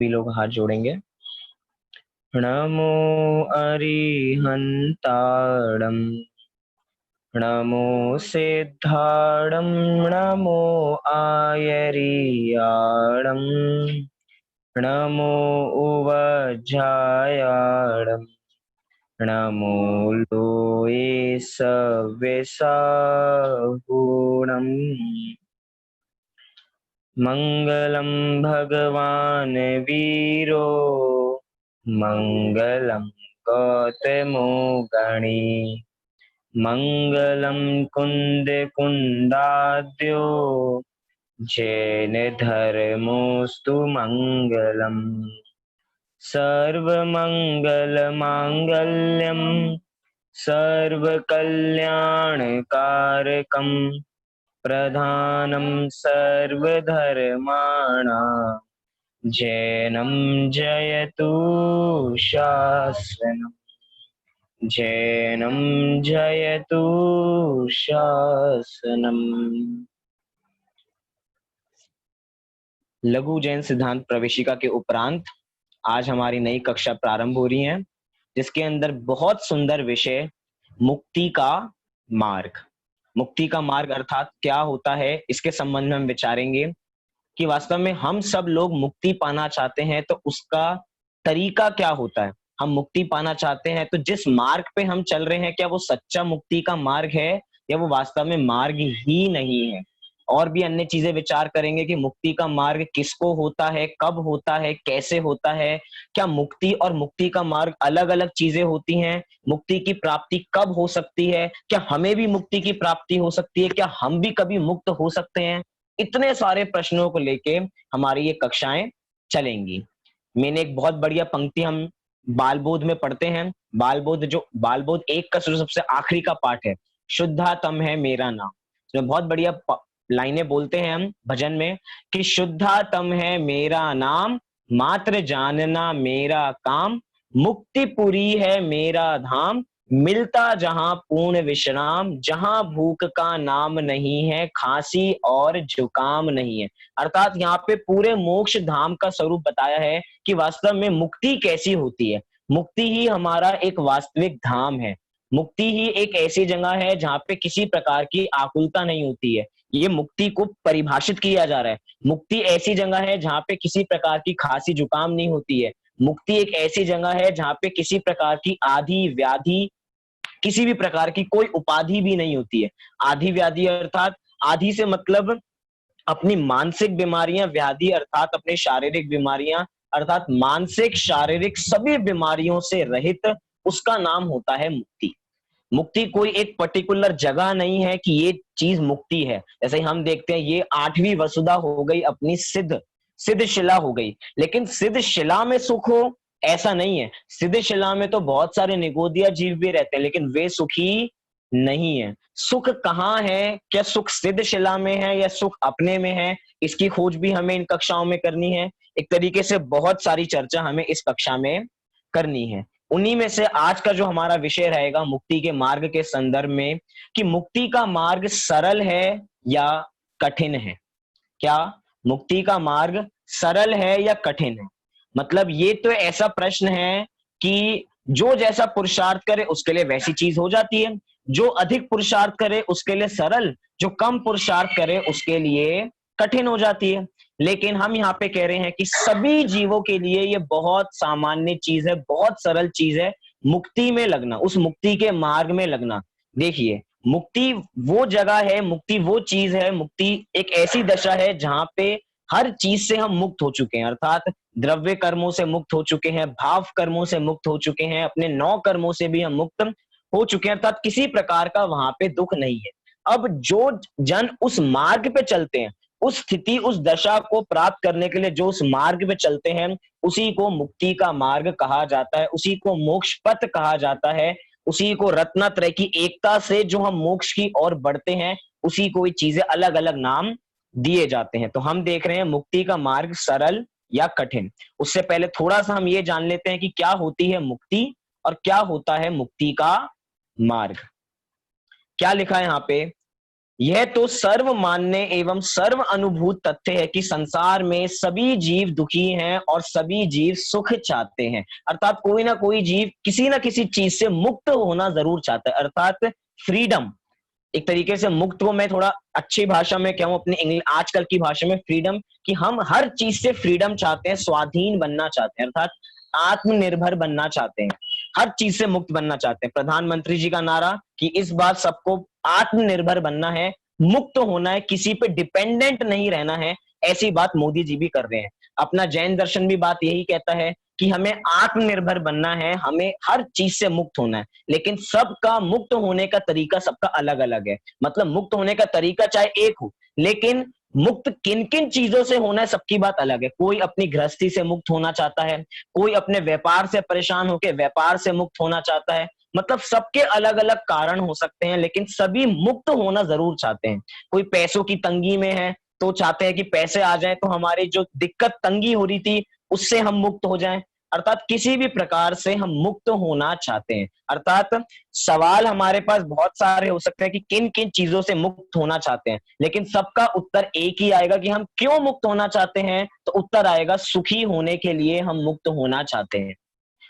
भी लोग हाथ जोड़ेंगे। नमो अरिहंताणं, नमो सिद्धाणं, नमो आयरियाणं, नमो उवज्झायाणं, नमो लोये सव्यसाहुणम्। मंगलम भगवान वीरो, मंगलम गौतमो गणी, मंगलम कुंद कुंदाद्यो, जैन धर्मोस्तु मंगलम। सर्वमंगल मांगल्यम, सर्वकल्याणकारकम, प्रधानं सर्वधर्माणां, जैनं जयतु शासनम्, जैनं जयतु शासनम्। लघु जैन सिद्धांत प्रवेशिका के उपरांत आज हमारी नई कक्षा प्रारंभ हो रही है, जिसके अंदर बहुत सुंदर विषय मुक्ति का मार्ग। मुक्ति का मार्ग अर्थात क्या होता है, इसके संबंध में हम विचारेंगे कि वास्तव में हम सब लोग मुक्ति पाना चाहते हैं तो उसका तरीका क्या होता है। हम मुक्ति पाना चाहते हैं तो जिस मार्ग पे हम चल रहे हैं, क्या वो सच्चा मुक्ति का मार्ग है या वो वास्तव में मार्ग ही नहीं है। और भी अन्य चीजें विचार करेंगे कि मुक्ति का मार्ग किसको होता है, कब होता है, कैसे होता है, क्या मुक्ति और मुक्ति का मार्ग अलग अलग चीजें होती हैं, मुक्ति की प्राप्ति कब हो सकती है, क्या हमें भी मुक्ति की प्राप्ति हो सकती है, क्या हम भी कभी मुक्त हो सकते हैं। इतने सारे प्रश्नों को लेके हमारी ये कक्षाएं चलेंगी। मैंने एक बहुत बढ़िया पंक्ति हम बालबोध में पढ़ते हैं। बालबोध एक का सबसे आखिरी का पाठ है, शुद्धातम है मेरा नाम। इसमें बहुत बढ़िया लाइनें बोलते हैं हम भजन में कि शुद्धातम है मेरा नाम, मात्र जानना मेरा काम, मुक्तिपुरी है मेरा धाम, मिलता जहां पूर्ण विश्राम, जहां भूख का नाम नहीं है, खांसी और जुकाम नहीं है। अर्थात यहाँ पे पूरे मोक्ष धाम का स्वरूप बताया है कि वास्तव में मुक्ति कैसी होती है। मुक्ति ही हमारा एक वास्तविक धाम है। मुक्ति ही एक ऐसी जगह है जहाँ पे किसी प्रकार की आकुलता नहीं होती है। ये मुक्ति को परिभाषित किया जा रहा है। मुक्ति ऐसी जगह है जहाँ पे किसी प्रकार की खांसी जुकाम नहीं होती है। मुक्ति एक ऐसी जगह है जहाँ पे किसी प्रकार की आधि व्याधि, किसी भी प्रकार की कोई उपाधि भी नहीं होती है। आधि व्याधि अर्थात, आधि से मतलब अपनी मानसिक बीमारियां, व्याधि अर्थात अपनी शारीरिक बीमारियां, अर्थात मानसिक शारीरिक सभी बीमारियों से रहित, उसका नाम होता है मुक्ति। मुक्ति कोई एक पर्टिकुलर जगह नहीं है कि ये चीज मुक्ति है। जैसे ही हम देखते हैं ये 8वीं वसुधा हो गई अपनी सिद्ध शिला हो गई, लेकिन सिद्ध शिला में सुख हो ऐसा नहीं है। सिद्ध शिला में तो बहुत सारे निगोदिया जीव भी रहते हैं, लेकिन वे सुखी नहीं है। सुख कहाँ है, क्या सुख सिद्ध शिला में है या सुख अपने में है, इसकी खोज भी हमें इन कक्षाओं में करनी है। एक तरीके से बहुत सारी चर्चा हमें इस कक्षा में करनी है। उन्हीं में से आज का जो हमारा विषय रहेगा मुक्ति के मार्ग के संदर्भ में, कि मुक्ति का मार्ग सरल है या कठिन है। क्या मुक्ति का मार्ग सरल है या कठिन है। मतलब ये तो ऐसा प्रश्न है कि जो जैसा पुरुषार्थ करे उसके लिए वैसी चीज हो जाती है। जो अधिक पुरुषार्थ करे उसके लिए सरल, जो कम पुरुषार्थ करे उसके लिए कठिन हो जाती है। लेकिन हम यहाँ पे कह रहे हैं कि सभी जीवों के लिए ये बहुत सामान्य चीज है, बहुत सरल चीज है मुक्ति में लगना, उस मुक्ति के मार्ग में लगना। देखिए, मुक्ति वो जगह है, मुक्ति वो चीज है, मुक्ति एक ऐसी दशा है जहां पे हर चीज से हम मुक्त हो चुके हैं। अर्थात द्रव्य कर्मों से मुक्त हो चुके हैं, भाव कर्मों से मुक्त हो चुके हैं, अपने 9 कर्मों से भी हम मुक्त हो चुके हैं। अर्थात किसी प्रकार का वहां पे दुख नहीं है। अब जो जन उस मार्ग पे चलते हैं, उस स्थिति, उस दशा को प्राप्त करने के लिए जो उस मार्ग पे चलते हैं, उसी को मुक्ति का मार्ग कहा जाता है, उसी को मोक्ष पथ कहा जाता है, उसी को रत्नत्रय की एकता से जो हम मोक्ष की ओर बढ़ते हैं, उसी को ये चीजें अलग अलग नाम दिए जाते हैं। तो हम देख रहे हैं मुक्ति का मार्ग सरल या कठिन। उससे पहले थोड़ा सा हम ये जान लेते हैं कि क्या होती है मुक्ति और क्या होता है मुक्ति का मार्ग। क्या लिखा है यहाँ पे, यह तो सर्वमान्य एवं सर्व अनुभूत तथ्य है कि संसार में सभी जीव दुखी हैं और सभी जीव सुख चाहते हैं। अर्थात कोई ना कोई जीव किसी ना किसी चीज से मुक्त होना जरूर चाहता है। अर्थात फ्रीडम, एक तरीके से मुक्त को मैं थोड़ा अच्छी भाषा में कहूं, अपनी इंग्लिश आजकल की भाषा में फ्रीडम, कि हम हर चीज से फ्रीडम चाहते हैं, स्वाधीन बनना चाहते हैं, अर्थात आत्मनिर्भर बनना चाहते हैं, हर चीज से मुक्त बनना चाहते हैं। प्रधानमंत्री जी का नारा कि इस बार सबको आत्मनिर्भर बनना है, मुक्त होना है, किसी पे डिपेंडेंट नहीं रहना है, ऐसी बात मोदी जी भी कर रहे हैं। अपना जैन दर्शन भी बात यही कहता है कि हमें आत्मनिर्भर बनना है, हमें हर चीज से मुक्त होना है। लेकिन सबका मुक्त होने का तरीका सबका अलग अलग है। मतलब मुक्त होने का तरीका चाहे एक हो, लेकिन मुक्त किन किन चीजों से होना है सबकी बात अलग है। कोई अपनी गृहस्थी से मुक्त होना चाहता है, कोई अपने व्यापार से परेशान होकर व्यापार से मुक्त होना चाहता है। मतलब सबके अलग अलग कारण हो सकते हैं, लेकिन सभी मुक्त होना जरूर चाहते हैं। कोई पैसों की तंगी में है तो चाहते हैं कि पैसे आ जाएं तो हमारी जो दिक्कत तंगी हो रही थी उससे हम मुक्त हो जाएं। अर्थात किसी भी प्रकार से हम मुक्त होना चाहते हैं। अर्थात सवाल हमारे पास बहुत सारे हो सकते हैं कि किन किन चीजों से मुक्त होना चाहते हैं, लेकिन सबका उत्तर एक ही आएगा कि हम क्यों मुक्त होना चाहते हैं। तो उत्तर आएगा सुखी होने के लिए हम मुक्त होना चाहते हैं।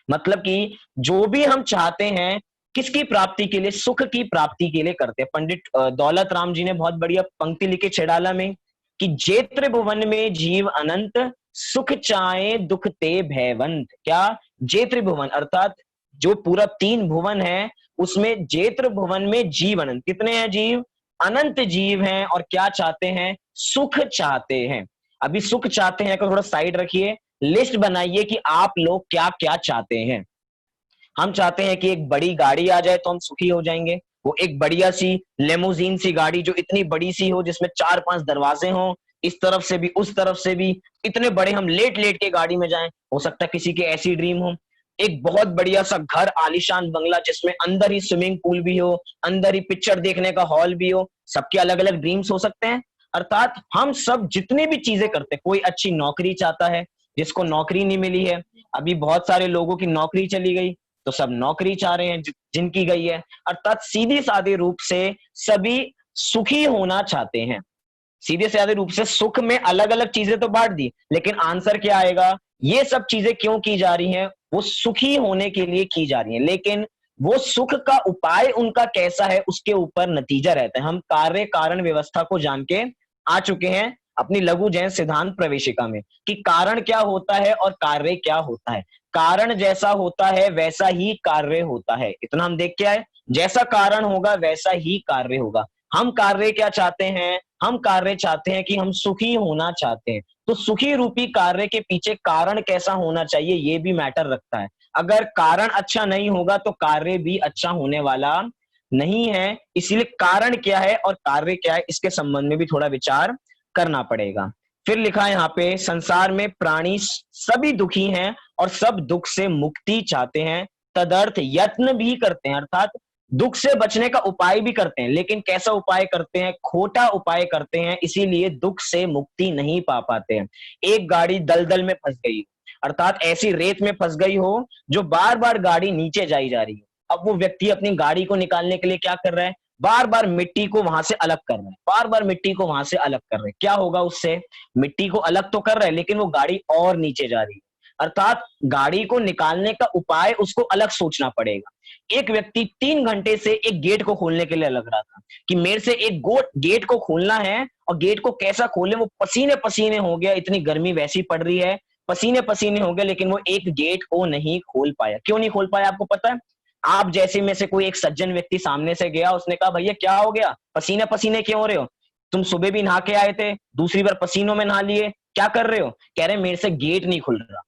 मतलब कि जो भी हम चाहते हैं किसकी प्राप्ति के लिए, सुख की प्राप्ति के लिए करते हैं। पंडित दौलत राम जी ने बहुत बढ़िया पंक्ति लिखी छेड़ाला में कि जे त्रिभुवन में जीव अनंत, सुख चाहे दुख ते भयवंत। क्या? जे त्रिभुवन अर्थात जो पूरा 3 भुवन है उसमें जे त्रिभुवन में जीव अनंत। कितने हैं जीव? अनंत जीव हैं। और क्या चाहते हैं? सुख चाहते हैं। अभी सुख चाहते हैं को थोड़ा साइड रखिए, लिस्ट बनाइए कि आप लोग क्या क्या चाहते हैं। हम चाहते हैं कि एक बड़ी गाड़ी आ जाए तो हम सुखी हो जाएंगे। वो एक बढ़िया सी लेमोजीन सी गाड़ी जो इतनी बड़ी सी हो, जिसमें 4-5 दरवाजे हों, इस तरफ से भी उस तरफ से भी, इतने बड़े हम लेट लेट के गाड़ी में जाएं। हो सकता है किसी की ऐसी ड्रीम हो। एक बहुत बढ़िया सा घर, आलीशान बंगला जिसमें अंदर ही स्विमिंग पूल भी हो, अंदर ही पिक्चर देखने का हॉल भी हो। सबके अलग अलग ड्रीम्स हो सकते हैं। अर्थात हम सब जितनी भी चीजें करते हैं, कोई अच्छी नौकरी चाहता है जिसको नौकरी नहीं मिली है। अभी बहुत सारे लोगों की नौकरी चली गई तो सब नौकरी चाह रहे हैं जिनकी गई है। अर्थात सीधी सादी रूप से सभी सुखी होना चाहते हैं। सीधे साधे रूप से सुख में अलग अलग चीजें तो बांट दी, लेकिन आंसर क्या आएगा? ये सब चीजें क्यों की जा रही हैं? वो सुखी होने के लिए की जा रही हैं। लेकिन वो सुख का उपाय उनका कैसा है उसके ऊपर नतीजा रहता है। हम कार्य कारण व्यवस्था को जान के आ चुके हैं अपनी लघु जैन सिद्धांत प्रवेशिका में कि कारण क्या होता है और कार्य क्या होता है। कारण जैसा होता है वैसा ही कार्य होता है, इतना हम देख के आए। जैसा कारण होगा वैसा ही कार्य होगा। हम कार्य क्या चाहते हैं? हम कार्य चाहते हैं कि हम सुखी होना चाहते हैं। तो सुखी रूपी कार्य के पीछे कारण कैसा होना चाहिए ये भी मैटर रखता है। अगर कारण अच्छा नहीं होगा तो कार्य भी अच्छा होने वाला नहीं है। इसीलिए कारण क्या है और कार्य क्या है इसके संबंध में भी थोड़ा विचार करना पड़ेगा। फिर लिखा है यहाँ पे, संसार में प्राणी सभी दुखी हैं और सब दुख से मुक्ति चाहते हैं, तदर्थ यत्न भी करते हैं। अर्थात दुख से बचने का उपाय भी करते हैं, लेकिन कैसा उपाय करते हैं? खोटा उपाय करते हैं, इसीलिए दुख से मुक्ति नहीं पा पाते हैं। एक गाड़ी दलदल में फंस गई, अर्थात ऐसी रेत में फंस गई हो जो बार बार गाड़ी नीचे जाई जा रही है। अब वो व्यक्ति अपनी गाड़ी को निकालने के लिए क्या कर रहा है? बार बार मिट्टी को वहां से अलग कर रहा है, बार बार मिट्टी को वहां से अलग कर रहे हैं। क्या होगा उससे? मिट्टी को अलग तो कर रहा है लेकिन वो गाड़ी और नीचे जा रही है। अर्थात गाड़ी को निकालने का उपाय उसको अलग सोचना पड़ेगा। एक व्यक्ति 3 घंटे से एक गेट को खोलने के लिए लग रहा था कि मेरे से एक गेट को खोलना है, और गेट को कैसा खोले, वो पसीने पसीने हो गया, इतनी गर्मी वैसी पड़ रही है, पसीने पसीने हो गए, लेकिन वो एक गेट को नहीं खोल पाया। क्यों नहीं खोल पाया आपको पता है? आप जैसे में से कोई एक सज्जन व्यक्ति सामने से गया, उसने कहा भैया क्या हो गया, पसीने पसीने क्यों हो रहे हो? तुम सुबह भी नहा के आए थे, दूसरी बार पसीनों में नहा लिए, क्या कर रहे हो? कह रहे मेरे से गेट नहीं खुल रहा।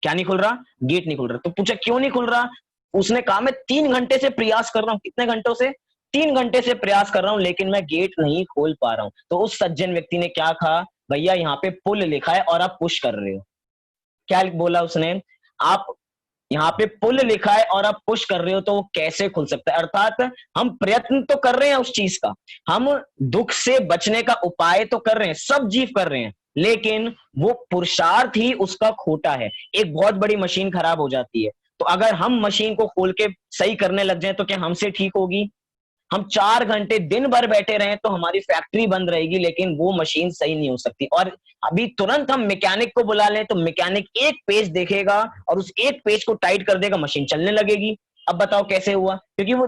क्या नहीं खुल रहा? गेट नहीं खुल रहा। तो पूछा क्यों नहीं खुल रहा? उसने कहा मैं 3 घंटे से प्रयास कर रहा हूं। कितने घंटों से? 3 घंटे से प्रयास कर रहा हूं लेकिन मैं गेट नहीं खोल पा रहा हूं। तो उस सज्जन व्यक्ति ने क्या कहा? भैया यहाँ पे पुल लिखा है और आप पुश कर रहे हो। क्या बोला उसने? आप यहाँ पे पुल लिखा है और आप पुश कर रहे हो तो वो कैसे खुल सकता है? अर्थात हम प्रयत्न तो कर रहे हैं उस चीज का, हम दुख से बचने का उपाय तो कर रहे हैं, सब जीव कर रहे हैं, लेकिन वो पुरुषार्थ ही उसका खोटा है। एक बहुत बड़ी मशीन खराब हो जाती है, तो अगर हम मशीन को खोल के सही करने लग जाए तो क्या हमसे ठीक होगी? हम 4 घंटे दिन भर बैठे रहे तो हमारी फैक्ट्री बंद रहेगी, लेकिन वो मशीन सही नहीं हो सकती। और अभी तुरंत हम मैकेनिक को बुला लें तो मैकेनिक एक पेज देखेगा और उस एक पेज को टाइट कर देगा, मशीन चलने लगेगी। अब बताओ कैसे हुआ? क्योंकि वो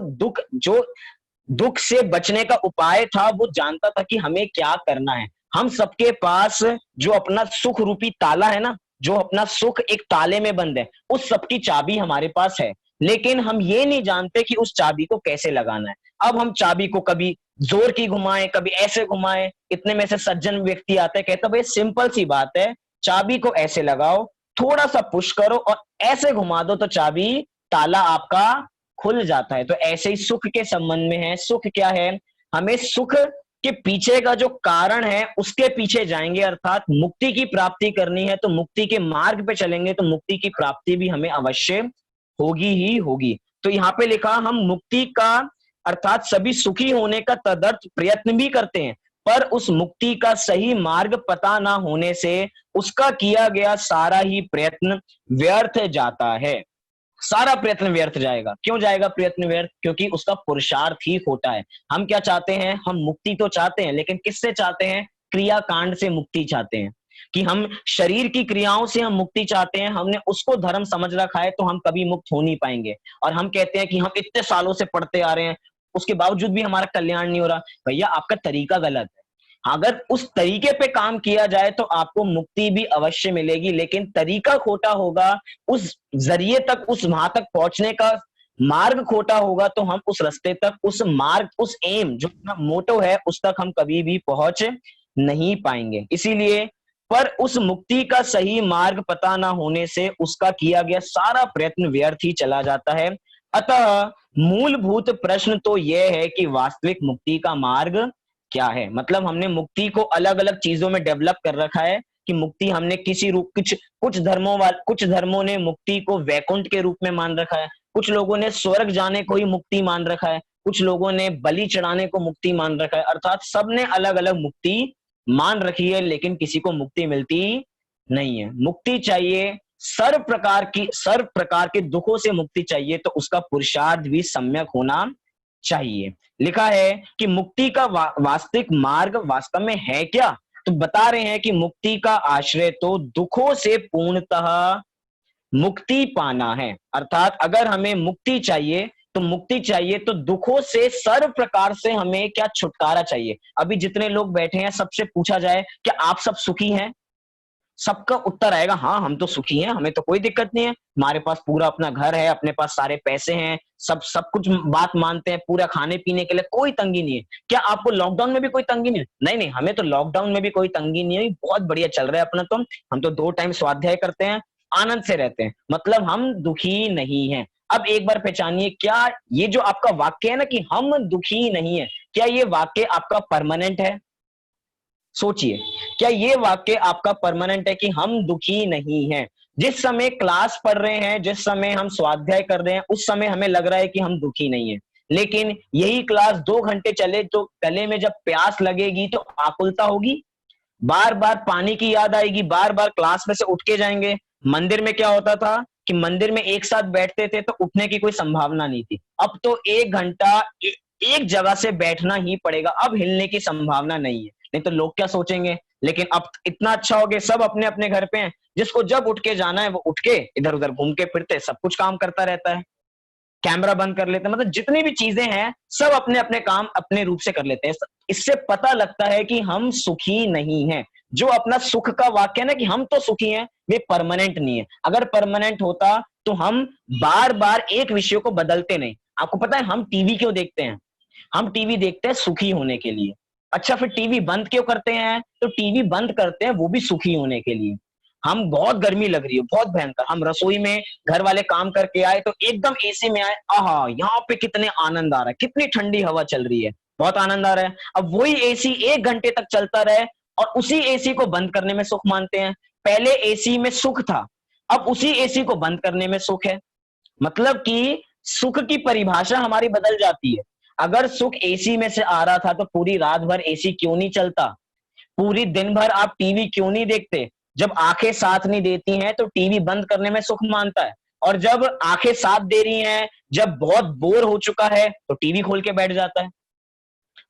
दुख से बचने का उपाय था, वो जानता था कि हमें क्या करना है। हम सबके पास जो अपना सुख रूपी ताला है ना, जो अपना सुख एक ताले में बंद है, उस सबकी चाबी हमारे पास है, लेकिन हम ये नहीं जानते कि उस चाबी को कैसे लगाना है। अब हम चाबी को कभी जोर की घुमाएं, कभी ऐसे घुमाएं। इतने में से सज्जन व्यक्ति आता है, कहता भाई सिंपल सी बात है, चाबी को ऐसे लगाओ, थोड़ा सा पुश करो और ऐसे घुमा दो तो चाबी ताला आपका खुल जाता है। तो ऐसे ही सुख के संबंध में है। सुख क्या है? हमें सुख के पीछे का जो कारण है उसके पीछे जाएंगे, अर्थात मुक्ति की प्राप्ति करनी है तो मुक्ति के मार्ग पे चलेंगे तो मुक्ति की प्राप्ति भी हमें अवश्य होगी ही होगी। तो यहाँ पे लिखा, हम मुक्ति का अर्थात सभी सुखी होने का तदर्थ प्रयत्न भी करते हैं, पर उस मुक्ति का सही मार्ग पता ना होने से उसका किया गया सारा ही प्रयत्न व्यर्थ जाता है। सारा प्रयत्न व्यर्थ जाएगा। क्यों जाएगा प्रयत्न व्यर्थ? क्योंकि उसका पुरुषार्थ ही खोटा है। हम क्या चाहते हैं? हम मुक्ति तो चाहते हैं, लेकिन किससे चाहते हैं? क्रिया कांड से मुक्ति चाहते हैं, कि हम शरीर की क्रियाओं से हम मुक्ति चाहते हैं। हमने उसको धर्म समझ रखा है तो हम कभी मुक्त हो नहीं पाएंगे। और हम कहते हैं कि हम इतने सालों से पढ़ते आ रहे हैं, उसके बावजूद भी हमारा कल्याण नहीं हो रहा। भैया आपका तरीका गलत है। अगर उस तरीके पे काम किया जाए तो आपको मुक्ति भी अवश्य मिलेगी, लेकिन तरीका खोटा होगा, उस जरिए तक, उस वहां तक पहुंचने का मार्ग खोटा होगा, तो हम उस रास्ते तक, उस मार्ग, उस एम जो अपना मोटो है, उस तक हम कभी भी पहुंच नहीं पाएंगे। इसीलिए पर उस मुक्ति का सही मार्ग पता ना होने से उसका किया गया सारा प्रयत्न व्यर्थ ही चला जाता है। अतः मूलभूत प्रश्न तो यह है कि वास्तविक मुक्ति का मार्ग क्या है। मतलब हमने मुक्ति को अलग अलग चीजों में डेवलप कर रखा है कि मुक्ति हमने किसी रूप, कुछ धर्मों ने मुक्ति को वैकुंठ के रूप में मान रखा है, कुछ लोगों ने स्वर्ग जाने को ही मुक्ति मान रखा है, कुछ लोगों ने बलि चढ़ाने को मुक्ति मान रखा है। अर्थात सबने अलग अलग मुक्ति मान रखी है, लेकिन किसी को मुक्ति मिलती नहीं है। मुक्ति चाहिए, सर्व प्रकार के दुखों से मुक्ति चाहिए, तो उसका पुरुषार्थ भी सम्यक होना चाहिए। लिखा है कि मुक्ति का वास्तविक मार्ग वास्तव में है क्या? तो बता रहे हैं कि मुक्ति का आश्रय तो दुखों से पूर्णतः मुक्ति पाना है। अर्थात अगर हमें मुक्ति चाहिए तो दुखों से सर्व प्रकार से हमें क्या? छुटकारा चाहिए। अभी जितने लोग बैठे हैं सबसे पूछा जाए क्या आप सब सुखी हैं? सबका उत्तर आएगा हाँ हम तो सुखी हैं, हमें तो कोई दिक्कत नहीं है, हमारे पास पूरा अपना घर है, अपने पास सारे पैसे हैं, सब कुछ बात मानते हैं, पूरा खाने पीने के लिए कोई तंगी नहीं है। क्या आपको लॉकडाउन में भी कोई तंगी नहीं है? नहीं नहीं, हमें तो लॉकडाउन में भी कोई तंगी नहीं है, बहुत बढ़िया चल रहा है अपना। तो हम तो 2 टाइम स्वाध्याय करते हैं, आनंद से रहते हैं, मतलब हम दुखी नहीं है। अब एक बार पहचानिए, क्या ये जो आपका वाक्य है ना कि हम दुखी नहीं है, क्या ये वाक्य आपका परमानेंट है? सोचिए, क्या ये वाक्य आपका परमानेंट है कि हम दुखी नहीं हैं? जिस समय क्लास पढ़ रहे हैं, जिस समय हम स्वाध्याय कर रहे हैं, उस समय हमें लग रहा है कि हम दुखी नहीं है, लेकिन यही क्लास 2 घंटे चले तो गले में जब प्यास लगेगी तो आकुलता होगी, बार बार पानी की याद आएगी, बार बार क्लास में से उठ के जाएंगे। मंदिर में क्या होता था कि मंदिर में एक साथ बैठते थे तो उठने की कोई संभावना नहीं थी। अब तो 1 घंटा एक जगह से बैठना ही पड़ेगा, अब हिलने की संभावना नहीं है, नहीं तो लोग क्या सोचेंगे। लेकिन अब इतना अच्छा हो गया, सब अपने अपने घर पे हैं, जिसको जब उठ के जाना है वो उठ के इधर उधर घूम के फिरते, सब कुछ काम करता रहता है, कैमरा बंद कर लेते हैं, मतलब जितनी भी चीजें हैं सब अपने अपने काम अपने रूप से कर लेते हैं। इससे पता लगता है कि हम सुखी नहीं हैं। जो अपना सुख का वाक्य है ना कि हम तो सुखी हैं, वे परमानेंट नहीं है। अगर परमानेंट होता तो हम बार बार एक विषय को बदलते नहीं। आपको पता है हम टीवी क्यों देखते हैं? हम टीवी देखते हैं सुखी होने के लिए। अच्छा, फिर टीवी बंद क्यों करते हैं? तो टीवी बंद करते हैं वो भी सुखी होने के लिए। हम बहुत गर्मी लग रही है, बहुत भयंकर, हम रसोई में घर वाले काम करके आए तो एकदम एसी में आए, आहा यहाँ पे कितने आनंद आ रहा है, कितनी ठंडी हवा चल रही है, बहुत आनंद आ रहा है। अब वही एसी 1 घंटे तक चलता रहे और उसी एसी को बंद करने में सुख मानते हैं। पहले एसी में सुख था, अब उसी एसी को बंद करने में सुख है। मतलब कि सुख की परिभाषा हमारी बदल जाती है। अगर सुख एसी में से आ रहा था तो पूरी रात भर एसी क्यों नहीं चलता? पूरी दिन भर आप टीवी क्यों नहीं देखते? जब आंखें साथ नहीं देती हैं तो टीवी बंद करने में सुख मानता है, और जब आंखें साथ दे रही हैं, जब बहुत बोर हो चुका है तो टीवी खोल के बैठ जाता है।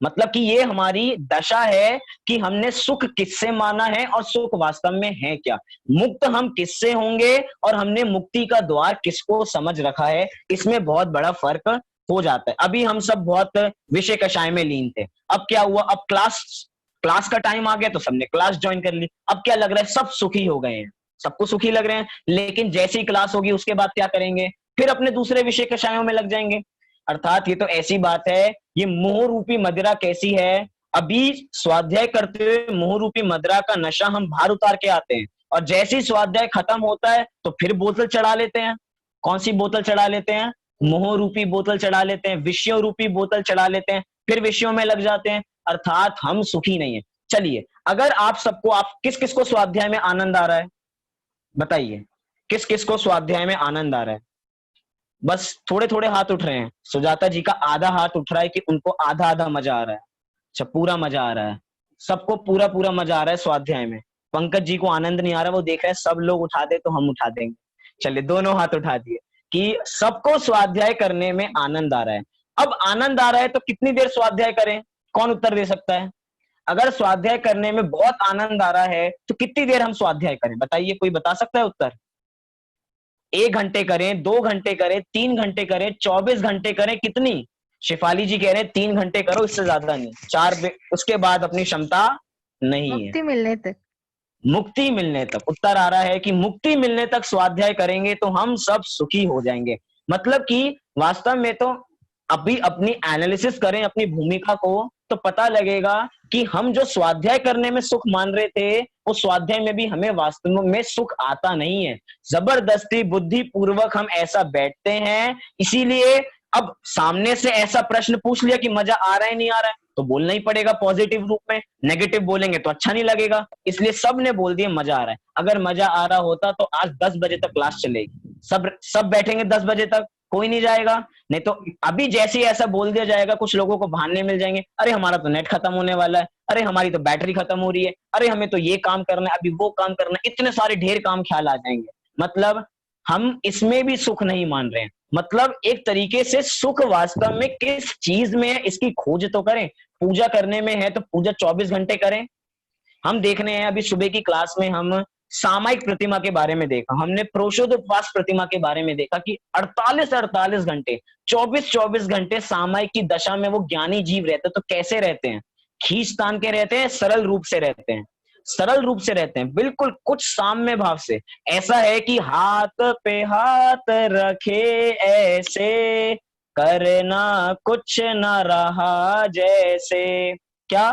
मतलब कि ये हमारी दशा है कि हमने सुख किससे माना है और सुख वास्तव में है क्या। मुक्त हम किससे होंगे और हमने मुक्ति का द्वार किसको समझ रखा है, इसमें बहुत बड़ा फर्क हो जाता है। अभी हम सब बहुत विषय कषाय में लीन थे, अब क्या हुआ, अब क्लास क्लास का टाइम आ गया तो सबने क्लास ज्वाइन कर ली। अब क्या लग रहा है, सब सुखी हो गए हैं, सबको सुखी लग रहे हैं। लेकिन जैसे ही क्लास होगी उसके बाद क्या करेंगे, फिर अपने दूसरे विषय कषायों में लग जाएंगे। अर्थात ये तो ऐसी बात है, ये मोह रूपी मदिरा कैसी है, अभी स्वाध्याय करते हुए मोह रूपी मदिरा का नशा हम बाहर उतार के आते हैं, और जैसे ही स्वाध्याय खत्म होता है तो फिर बोतल चढ़ा लेते हैं। कौन सी बोतल चढ़ा लेते हैं, मोह रूपी बोतल चढ़ा लेते हैं, विषयों रूपी बोतल चढ़ा लेते हैं, फिर विषयों में लग जाते हैं। अर्थात हम सुखी नहीं है। चलिए, अगर आप सबको, आप किस किस को स्वाध्याय में आनंद आ रहा है, बताइए किस किस को स्वाध्याय में आनंद आ रहा है। बस थोड़े थोड़े हाथ उठ रहे हैं। सुजाता जी का आधा हाथ उठ रहा है कि उनको आधा आधा मजा आ रहा है। अच्छा, पूरा मजा आ रहा है, सबको पूरा पूरा मजा आ रहा है स्वाध्याय में। पंकज जी को आनंद नहीं आ रहा, वो देख रहे हैं सब लोग उठा दे तो हम उठा देंगे। चलिए, दोनों हाथ उठा दिए कि सबको स्वाध्याय करने में आनंद आ रहा है। अब आनंद आ रहा है तो कितनी देर स्वाध्याय करें, कौन उत्तर दे सकता है। अगर स्वाध्याय करने में बहुत आनंद आ रहा है तो कितनी देर हम स्वाध्याय करें, बताइए, कोई बता सकता है उत्तर। 1 घंटे करें, 2 घंटे करें, 3 घंटे करें, 24 घंटे करें, कितनी। शिफाली जी कह रहे हैं 3 घंटे करो, इससे ज्यादा नहीं, उसके बाद अपनी क्षमता नहीं है। मुक्ति मिलने तक। मुक्ति मिलने तक, उत्तर आ रहा है कि मुक्ति मिलने तक स्वाध्याय करेंगे तो हम सब सुखी हो जाएंगे। मतलब कि वास्तव में तो अभी अपनी एनालिसिस करें अपनी भूमिका को तो पता लगेगा कि हम जो स्वाध्याय करने में सुख मान रहे थे, वो स्वाध्याय में भी हमें वास्तव में सुख आता नहीं है। जबरदस्ती बुद्धि पूर्वक हम ऐसा बैठते हैं। इसीलिए अब सामने से ऐसा प्रश्न पूछ लिया कि मजा आ रहा है नहीं आ रहा है, तो बोलना ही पड़ेगा पॉजिटिव रूप में। नेगेटिव बोलेंगे तो अच्छा नहीं लगेगा, इसलिए सब ने बोल दिया मजा आ रहा है। अगर मजा आ रहा होता तो आज 10 बजे तक क्लास चलेगी, सब बैठेंगे 10 बजे तक, कोई नहीं जाएगा। नहीं तो अभी जैसे ही ऐसा बोल दिया जाएगा, कुछ लोगों को बहाने मिल जाएंगे, अरे हमारा तो नेट खत्म होने वाला है, अरे हमारी तो बैटरी खत्म हो रही है, अरे हमें तो ये काम करना है, अभी वो काम करना है, इतने सारे ढेर काम ख्याल आ जाएंगे। मतलब हम इसमें भी सुख नहीं मान रहे हैं। मतलब एक तरीके से सुख वास्तव में किस चीज में है, इसकी खोज तो करें। पूजा करने में है तो पूजा 24 घंटे करें। हम देख रहे हैं अभी सुबह की क्लास में हम सामायिक प्रतिमा के बारे में देखा, हमने प्रोषोदोपवास प्रतिमा के बारे में देखा कि 48 घंटे 24 घंटे सामायिक की दशा में वो ज्ञानी जीव रहते, तो कैसे रहते हैं, खींच तान के रहते हैं, सरल रूप से रहते हैं, सरल रूप से रहते हैं, बिल्कुल कुछ साम्य भाव से। ऐसा है कि हाथ पे हाथ रखे ऐसे, करना कुछ न रहा जैसे। क्या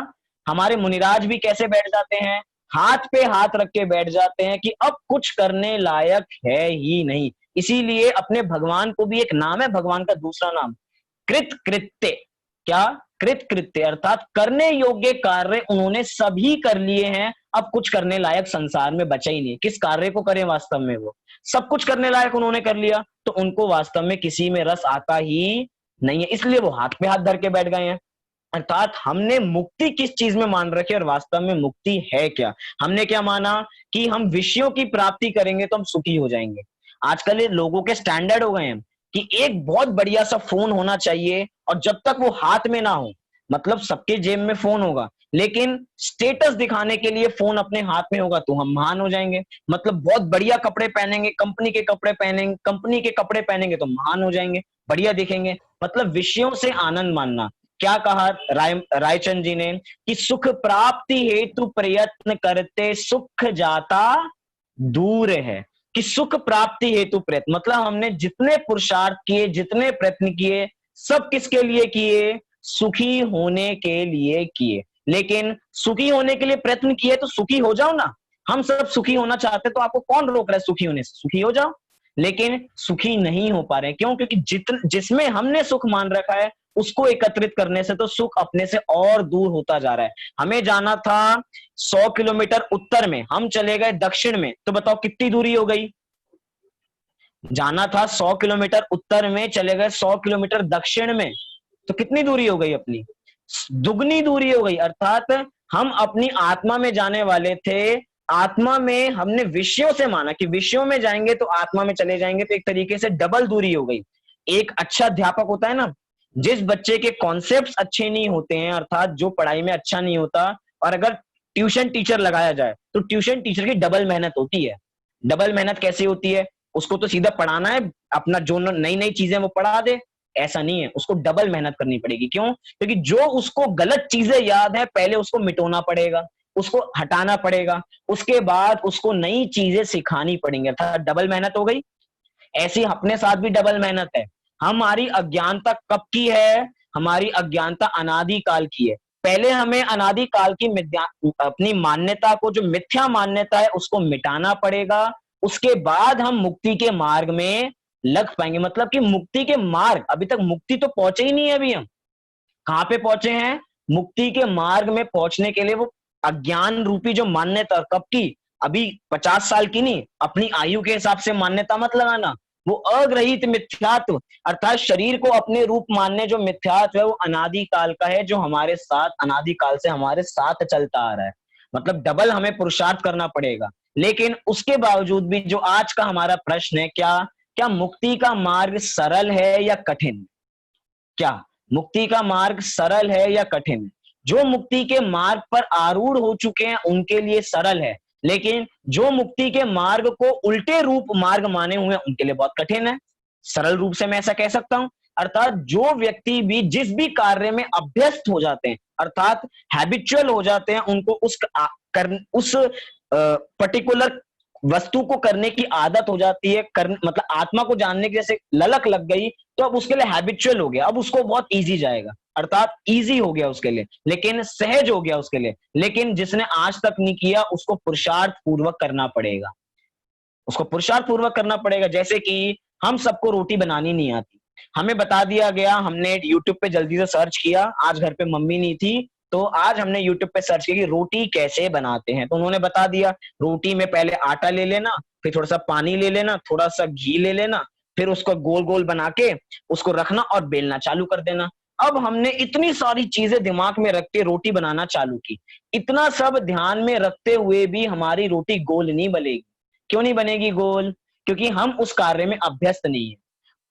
हमारे मुनिराज भी कैसे बैठ जाते हैं, हाथ पे हाथ रख के बैठ जाते हैं कि अब कुछ करने लायक है ही नहीं। इसीलिए अपने भगवान को भी एक नाम है, भगवान का दूसरा नाम कृत कृत्य। क्या, कृत कृत्य, अर्थात करने योग्य कार्य उन्होंने सभी कर लिए हैं, अब कुछ करने लायक संसार में बचा ही नहीं। किस कार्य को करें, वास्तव में वो सब कुछ करने लायक उन्होंने कर लिया, तो उनको वास्तव में किसी में रस आता ही नहीं है, इसलिए वो हाथ पे हाथ धर के बैठ गए हैं। अर्थात हमने मुक्ति किस चीज में मान रखी और वास्तव में मुक्ति है क्या। हमने क्या माना कि हम विषयों की प्राप्ति करेंगे तो हम सुखी हो जाएंगे। आजकल ये लोगों के स्टैंडर्ड हो गए हैं कि एक बहुत बढ़िया सा फोन होना चाहिए, और जब तक वो हाथ में ना हो, मतलब सबके जेब में फोन होगा लेकिन स्टेटस दिखाने के लिए फोन अपने हाथ में होगा तो हम महान हो जाएंगे। मतलब बहुत बढ़िया कपड़े पहनेंगे, कंपनी के कपड़े पहनेंगे, कंपनी के कपड़े पहनेंगे तो महान हो जाएंगे, बढ़िया दिखेंगे। मतलब विषयों से आनंद मानना। क्या कहा रायचंद जी ने कि सुख प्राप्ति हेतु प्रयत्न करते सुख जाता दूर है। कि सुख प्राप्ति हेतु प्रयत्न, मतलब हमने जितने पुरुषार्थ किए, जितने प्रयत्न किए, सब किसके लिए किए, सुखी होने के लिए किए। लेकिन सुखी होने के लिए प्रयत्न किए तो सुखी हो जाओ ना, हम सब सुखी होना चाहते, तो आपको कौन रोक रहा है सुखी होने से, सुखी हो जाओ। लेकिन सुखी नहीं हो पा रहे, क्यों, क्योंकि जिसमें हमने सुख मान रखा है उसको एकत्रित करने से तो सुख अपने से और दूर होता जा रहा है। हमें जाना था 100 किलोमीटर उत्तर में, हम चले गए दक्षिण में, तो बताओ कितनी दूरी हो गई। जाना था 100 किलोमीटर उत्तर में, चले गए 100 किलोमीटर दक्षिण में, तो कितनी दूरी हो गई अपनी, दुगनी दूरी हो गई। अर्थात हम अपनी आत्मा में जाने वाले थे, आत्मा में हमने विषयों से माना कि विषयों में जाएंगे तो आत्मा में चले जाएंगे, तो एक तरीके से डबल दूरी हो गई। एक अच्छा अध्यापक होता है ना, जिस बच्चे के कॉन्सेप्ट्स अच्छे नहीं होते हैं, अर्थात जो पढ़ाई में अच्छा नहीं होता, और अगर ट्यूशन टीचर लगाया जाए तो ट्यूशन टीचर की डबल मेहनत होती है। डबल मेहनत कैसे होती है? उसको तो सीधा पढ़ाना है, अपना जो नई नई चीजें वो पढ़ा दे, ऐसा नहीं है, उसको डबल मेहनत करनी पड़ेगी। क्यों? क्योंकि जो उसको गलत चीजें याद है पहले उसको मिटोना पड़ेगा, उसको हटाना पड़ेगा, उसके बाद उसको नई चीजें सिखानी पड़ेंगी, अर्थात डबल मेहनत हो गई। ऐसी अपने साथ भी डबल मेहनत है। हमारी अज्ञानता कब की है? हमारी अज्ञानता अनादि काल की है। पहले हमें अनादि काल की अपनी मान्यता को, जो मिथ्या मान्यता है, उसको मिटाना पड़ेगा। उसके बाद हम मुक्ति के मार्ग में लग पाएंगे। मतलब कि मुक्ति के मार्ग, अभी तक मुक्ति तो पहुंचे ही नहीं है। अभी हम कहां पे पहुंचे हैं? मुक्ति के मार्ग में पहुंचने के लिए वो अज्ञान रूपी जो मान्यता, कब की? अभी 50 साल की नहीं, अपनी आयु के हिसाब से मान्यता मत लगाना। वो अग्रहित मिथ्यात्व, अर्थात शरीर को अपने रूप मानने जो मिथ्यात्व है, वो अनादि काल का है, जो हमारे साथ अनादि काल से हमारे साथ चलता आ रहा है। मतलब डबल हमें पुरुषार्थ करना पड़ेगा। लेकिन उसके बावजूद भी जो आज का हमारा प्रश्न है, क्या क्या मुक्ति का मार्ग सरल है या कठिन? क्या मुक्ति का मार्ग सरल है या कठिन है? जो मुक्ति के मार्ग पर आरूढ़ हो चुके हैं उनके लिए सरल है, लेकिन जो मुक्ति के मार्ग को उल्टे रूप मार्ग माने हुए हैं उनके लिए बहुत कठिन है। सरल रूप से मैं ऐसा कह सकता हूं, अर्थात जो व्यक्ति भी जिस भी कार्य में अभ्यस्त हो जाते हैं, अर्थात हैबिचुअल हो जाते हैं, उनको उस पर्टिकुलर वस्तु को करने की आदत हो जाती है, मतलब आत्मा को जानने की जैसे ललक लग गई, तो अब उसके लिए हैबिचुअल हो गया, अब उसको बहुत इजी जाएगा, अर्थात इजी हो गया उसके लिए, लेकिन सहज हो गया उसके लिए। लेकिन जिसने आज तक नहीं किया उसको पुरुषार्थ पूर्वक करना पड़ेगा, उसको पुरुषार्थ पूर्वक करना पड़ेगा। जैसे कि हम सबको रोटी बनानी नहीं आती, हमें बता दिया गया, हमने यूट्यूब पे जल्दी से सर्च किया, आज घर पे मम्मी नहीं थी तो आज हमने यूट्यूब पे सर्च किया कि रोटी कैसे बनाते हैं, तो उन्होंने बता दिया रोटी में पहले आटा ले लेना, फिर थोड़ा सा पानी ले लेना, थोड़ा सा घी ले लेना, फिर उसको गोल गोल बना के उसको रखना और बेलना चालू कर देना। अब हमने इतनी सारी चीजें दिमाग में रख के रोटी बनाना चालू की, इतना सब ध्यान में रखते हुए भी हमारी रोटी गोल नहीं बनेगी। क्यों नहीं बनेगी गोल? क्योंकि हम उस कार्य में अभ्यस्त नहीं है,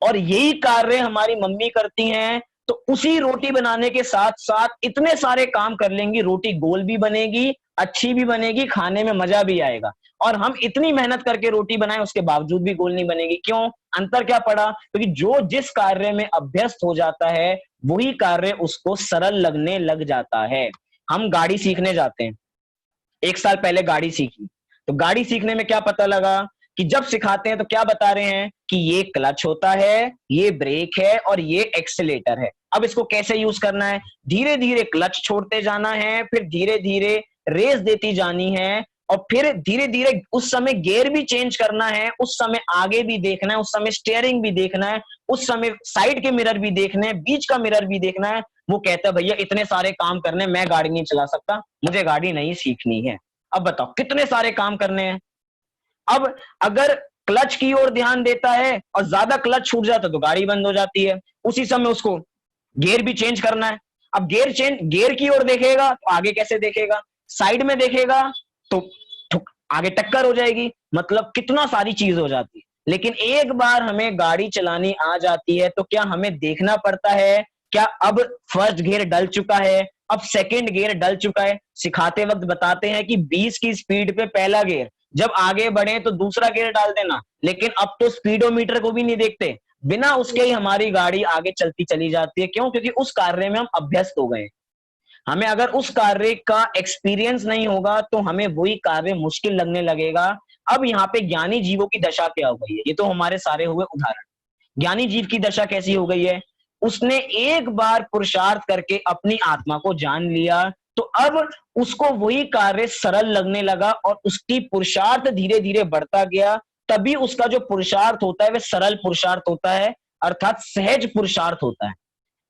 और यही कार्य हमारी मम्मी करती हैं, तो उसी रोटी बनाने के साथ साथ इतने सारे काम कर लेंगी, रोटी गोल भी बनेगी, अच्छी भी बनेगी, खाने में मजा भी आएगा। और हम इतनी मेहनत करके रोटी बनाए उसके बावजूद भी गोल नहीं बनेगी। क्यों? अंतर क्या पड़ा? क्योंकि जो जिस कार्य में अभ्यस्त हो जाता है वही कार्य उसको सरल लगने लग जाता है। हम गाड़ी सीखने जाते हैं, 1 साल पहले गाड़ी सीखी, तो गाड़ी सीखने में क्या पता लगा कि जब सिखाते हैं तो क्या बता रहे हैं कि ये क्लच होता है, ये ब्रेक है और ये एक्सीलेटर है। अब इसको कैसे यूज करना है? धीरे धीरे क्लच छोड़ते जाना है, फिर धीरे धीरे रेस देती जानी है, और फिर धीरे धीरे उस समय गियर भी चेंज करना है, उस समय आगे भी देखना है, उस समय स्टीयरिंग भी देखना है, उस समय साइड के मिरर भी देखने हैं, बीच का मिरर भी देखना है। वो कहता है भैया इतने सारे काम करने, मैं गाड़ी नहीं चला सकता, मुझे गाड़ी नहीं सीखनी है। अब बताओ कितने सारे काम करने हैं। अब अगर क्लच की ओर ध्यान देता है और ज्यादा क्लच छूट जाता है तो गाड़ी बंद हो जाती है, उसी समय उसको गियर भी चेंज करना है। अब गियर की ओर देखेगा तो आगे कैसे देखेगा, साइड में देखेगा तो आगे टक्कर हो जाएगी, मतलब कितना सारी चीज हो जाती है। लेकिन एक बार हमें गाड़ी चलानी आ जाती है तो क्या हमें देखना पड़ता है क्या अब फर्स्ट गियर डल चुका है, अब सेकंड गियर डल चुका है? सिखाते वक्त बताते हैं कि 20 की स्पीड पे पहला गियर, जब आगे बढ़े तो दूसरा गियर डाल देना, लेकिन अब तो स्पीडोमीटर को भी नहीं देखते, बिना उसके ही हमारी गाड़ी आगे चलती चली जाती है। क्यों? क्योंकि उस कार्य में हम अभ्यस्त हो गए। हमें अगर उस कार्य का एक्सपीरियंस नहीं होगा तो हमें वही कार्य मुश्किल लगने लगेगा। अब यहाँ पे ज्ञानी जीवों की दशा क्या हो गई है, ये तो हमारे सारे हुए उदाहरण। ज्ञानी जीव की दशा कैसी हो गई है? उसने एक बार पुरुषार्थ करके अपनी आत्मा को जान लिया, तो अब उसको वही कार्य सरल लगने लगा और उसकी पुरुषार्थ धीरे धीरे बढ़ता गया। तभी उसका जो पुरुषार्थ होता है वह सरल पुरुषार्थ होता है, अर्थात सहज पुरुषार्थ होता है।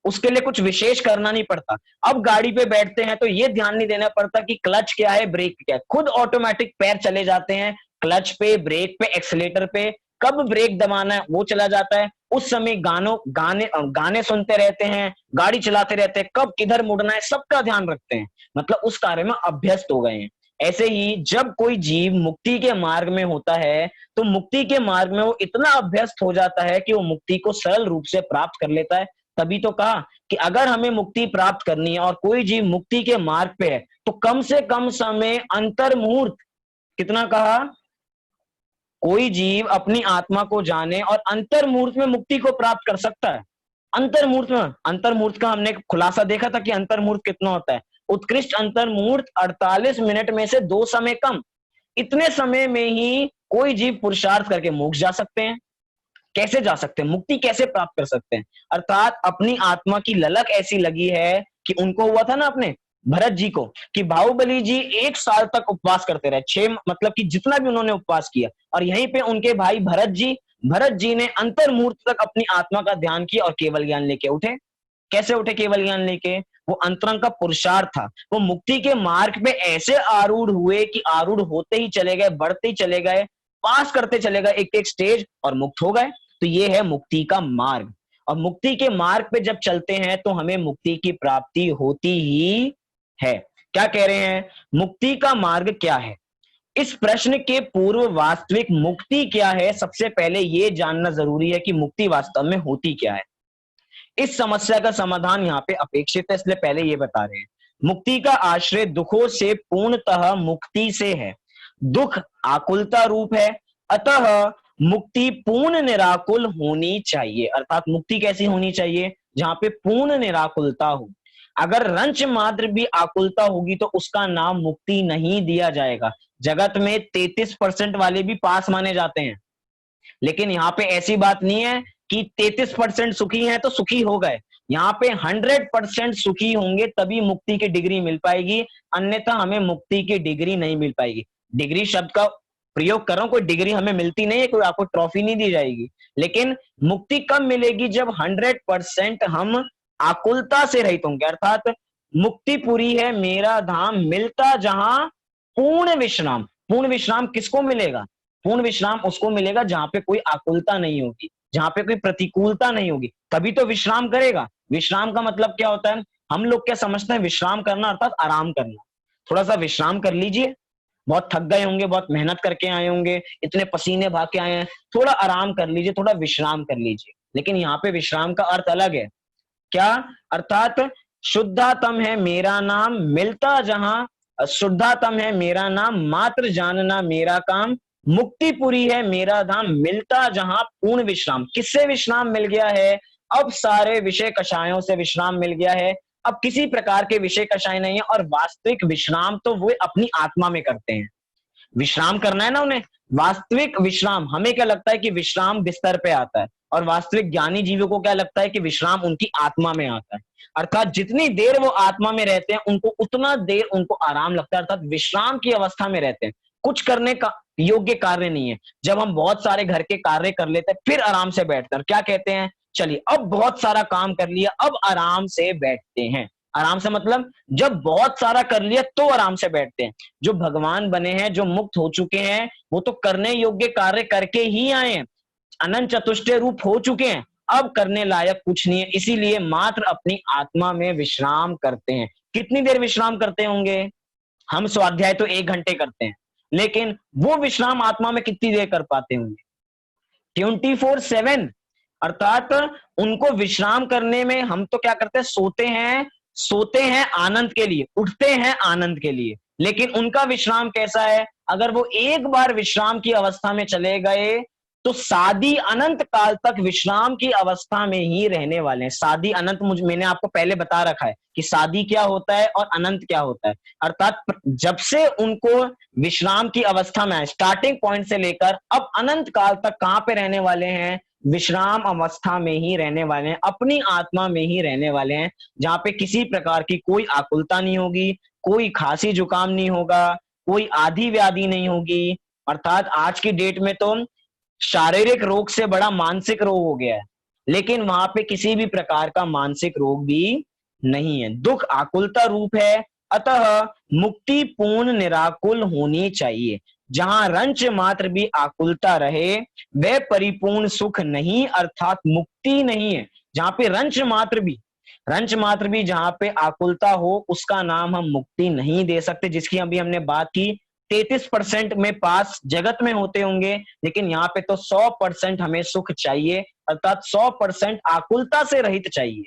उसके लिए कुछ विशेष करना नहीं पड़ता। अब गाड़ी पे बैठते हैं तो ये ध्यान नहीं देना पड़ता कि क्लच क्या है, ब्रेक क्या है, खुद ऑटोमेटिक पैर चले जाते हैं, क्लच पे, ब्रेक पे, एक्सीलेटर पे, कब ब्रेक दबाना है वो चला जाता है। उस समय गाने सुनते रहते हैं, गाड़ी चलाते रहते हैं, कब किधर मुड़ना है सबका ध्यान रखते हैं, मतलब उस कार्य में अभ्यस्त हो गए हैं। ऐसे ही जब कोई जीव मुक्ति के मार्ग में होता है तो मुक्ति के मार्ग में वो इतना अभ्यस्त हो जाता है कि वो मुक्ति को सरल रूप से प्राप्त कर लेता है। तभी तो कहा कि अगर हमें मुक्ति प्राप्त करनी है और कोई जीव मुक्ति के मार्ग पे है तो कम से कम समय अंतर मुहूर्त, कितना कहा, कोई जीव अपनी आत्मा को जाने और अंतर मुहूर्त में मुक्ति को प्राप्त कर सकता है। अंतर मुहूर्त में, अंतर मुहूर्त का हमने खुलासा देखा था कि अंतर मुहूर्त कितना होता है। उत्कृष्ट अंतर मुहूर्त 48 मिनट में से 2 समय कम, इतने समय में ही कोई जीव पुरुषार्थ करके मोक्ष जा सकते हैं। कैसे जा सकते हैं, मुक्ति कैसे प्राप्त कर सकते हैं? अर्थात अपनी आत्मा की ललक ऐसी लगी है कि उनको हुआ था ना अपने भरत जी को कि बाहुबली जी 1 साल तक उपवास करते रहे, 6 मतलब कि जितना भी उन्होंने उपवास किया, और यहीं पे उनके भाई भरत जी ने अंतर मुहूर्त तक अपनी आत्मा का ध्यान किया और केवल ज्ञान लेके उठे। कैसे उठे केवल ज्ञान लेके? वो अंतरंग का पुरुषार्थ था। वो मुक्ति के मार्ग पे ऐसे आरूढ़ हुए कि आरूढ़ होते ही चले गए, बढ़ते ही चले गए, पास करते चले गए एक एक स्टेज और मुक्त हो गए। तो ये है मुक्ति का मार्ग। और मुक्ति के मार्ग पे जब चलते हैं तो हमें मुक्ति की प्राप्ति होती ही है। क्या कह रहे हैं, मुक्ति का मार्ग क्या है? इस प्रश्न के पूर्व वास्तविक मुक्ति क्या है, सबसे पहले यह जानना जरूरी है कि मुक्ति वास्तव में होती क्या है। इस समस्या का समाधान यहाँ पे अपेक्षित है, इसलिए पहले ये बता रहे हैं। मुक्ति का आश्रय दुखों से पूर्णतः मुक्ति से है। दुख आकुलता रूप है, अतः मुक्ति पूर्ण निराकुल होनी चाहिए। अर्थात मुक्ति कैसी होनी चाहिए? जहां पे पूर्ण निराकुलता हो। अगर रंच मात्र भी आकुलता होगी तो उसका नाम मुक्ति नहीं दिया जाएगा। जगत में 33% वाले भी पास माने जाते हैं, लेकिन यहाँ पे ऐसी बात नहीं है कि 33% सुखी हैं तो सुखी हो गए। यहाँ पे 100% सुखी होंगे तभी मुक्ति की डिग्री मिल पाएगी, अन्यथा हमें मुक्ति की डिग्री नहीं मिल पाएगी। डिग्री शब्द का प्रयोग कर रहा हूं, कोई डिग्री हमें मिलती नहीं है, कोई आपको ट्रॉफी नहीं दी जाएगी, लेकिन मुक्ति कब मिलेगी? जब 100% हम आकुलता से रहित होंगे। अर्थात मुक्ति पूरी है मेरा धाम मिलता जहां पूर्ण विश्राम। पूर्ण विश्राम किसको मिलेगा? पूर्ण विश्राम उसको मिलेगा जहां पे कोई आकुलता नहीं होगी, जहां पे कोई प्रतिकूलता नहीं होगी, तभी तो विश्राम करेगा। विश्राम का मतलब क्या होता है? हम लोग क्या समझते हैं विश्राम करना अर्थात आराम करना। थोड़ा सा विश्राम कर लीजिए, बहुत थक गए होंगे, बहुत मेहनत करके आए होंगे, इतने पसीने भाग के आए हैं, थोड़ा आराम कर लीजिए, थोड़ा विश्राम कर लीजिए। लेकिन यहाँ पे विश्राम का अर्थ अलग है। क्या? अर्थात शुद्धातम है मेरा नाम मिलता जहां, शुद्धातम है मेरा नाम मात्र जानना मेरा काम, मुक्तिपुरी है मेरा धाम मिलता जहां पूर्ण विश्राम। किससे विश्राम मिल गया है? अब सारे विषय कषायों से विश्राम मिल गया है, अब किसी प्रकार के विषय कषाय नहीं है, और वास्तविक विश्राम तो वो अपनी आत्मा में करते हैं। विश्राम करना है ना उन्हें, वास्तविक विश्राम। हमें क्या लगता है कि विश्राम बिस्तर पे आता है, और वास्तविक ज्ञानी जीवों को क्या लगता है कि विश्राम उनकी आत्मा में आता है। अर्थात जितनी देर वो आत्मा में रहते हैं उनको उतना देर उनको आराम लगता है, अर्थात विश्राम की अवस्था में रहते हैं। कुछ करने का योग्य कार्य नहीं है। जब हम बहुत सारे घर के कार्य कर लेते हैं फिर आराम से बैठते हैं, क्या कहते हैं? चलिए अब बहुत सारा काम कर लिया, अब आराम से बैठते हैं। आराम से मतलब जब बहुत सारा कर लिया तो आराम से बैठते हैं। जो भगवान बने हैं, जो मुक्त हो चुके हैं, वो तो करने योग्य कार्य करके ही आए हैं, अनंत चतुष्टय रूप हो चुके हैं, अब करने लायक कुछ नहीं है, इसीलिए मात्र अपनी आत्मा में विश्राम करते हैं। कितनी देर विश्राम करते होंगे? हम स्वाध्याय तो 1 घंटे करते हैं, लेकिन वो विश्राम आत्मा में कितनी देर कर पाते होंगे? 24/7। अर्थात उनको विश्राम करने में हम तो क्या करते हैं? सोते हैं आनंद के लिए, उठते हैं आनंद के लिए, लेकिन उनका विश्राम कैसा है? अगर वो एक बार विश्राम की अवस्था में चले गए तो सादी अनंत काल तक विश्राम की अवस्था में ही रहने वाले हैं। सादी अनंत मैंने आपको पहले बता रखा है कि सादी क्या होता है और अनंत क्या होता है। अर्थात जब से उनको विश्राम की अवस्था में आए, स्टार्टिंग पॉइंट से लेकर अब अनंत काल तक कहां पे रहने वाले हैं? विश्राम अवस्था में ही रहने वाले हैं, अपनी आत्मा में ही रहने वाले हैं, जहां पे किसी प्रकार की कोई आकुलता नहीं होगी, कोई खांसी जुकाम नहीं होगा, कोई आधी व्याधि नहीं होगी। अर्थात आज की डेट में तो शारीरिक रोग से बड़ा मानसिक रोग हो गया है, लेकिन वहां पे किसी भी प्रकार का मानसिक रोग भी नहीं है। दुख आकुलता रूप है, अतः मुक्ति पूर्ण निराकुल होनी चाहिए। जहां रंच मात्र भी आकुलता रहे वह परिपूर्ण सुख नहीं, अर्थात मुक्ति नहीं है। जहां पे रंच मात्र भी रंच मात्र भी जहां पे आकुलता हो उसका नाम हम मुक्ति नहीं दे सकते, जिसकी अभी हमने बात की। 33% में पास जगत में होते होंगे, लेकिन यहाँ पे तो 100% हमें सुख चाहिए, अर्थात 100% आकुलता से रहित चाहिए।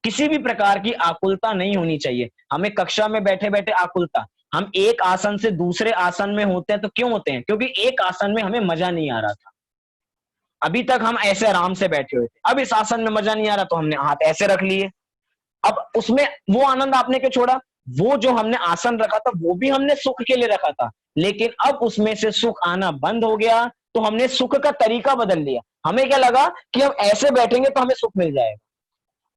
किसी भी प्रकार की आकुलता नहीं होनी चाहिए हमें। कक्षा में बैठे बैठे आकुलता, हम एक आसन से दूसरे आसन में होते हैं तो क्यों होते हैं? क्योंकि एक आसन में हमें मजा नहीं आ रहा था। अभी तक हम ऐसे आराम से बैठे हुए थे, अब इस आसन में मजा नहीं आ रहा तो हमने हाथ ऐसे रख लिए। अब उसमें वो आनंद आपने क्यों छोड़ा? वो जो हमने आसन रखा था वो भी हमने सुख के लिए रखा था, लेकिन अब उसमें से सुख आना बंद हो गया, तो हमने सुख का तरीका बदल लिया। हमें क्या लगा कि हम ऐसे बैठेंगे तो हमें सुख मिल जाएगा।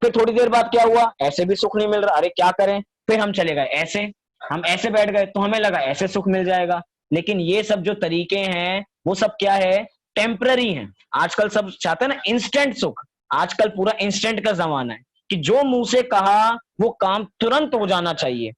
फिर थोड़ी देर बाद क्या हुआ? ऐसे भी सुख नहीं मिल रहा, अरे क्या करें? फिर हम चले गए ऐसे, हम ऐसे बैठ गए तो हमें लगा ऐसे सुख मिल जाएगा। लेकिन ये सब जो तरीके हैं वो सब क्या है? टेम्पररी हैं। आजकल सब चाहते हैं ना इंस्टेंट सुख। आजकल पूरा इंस्टेंट का जमाना है कि जो मुंह से कहा वो काम तुरंत हो जाना चाहिए।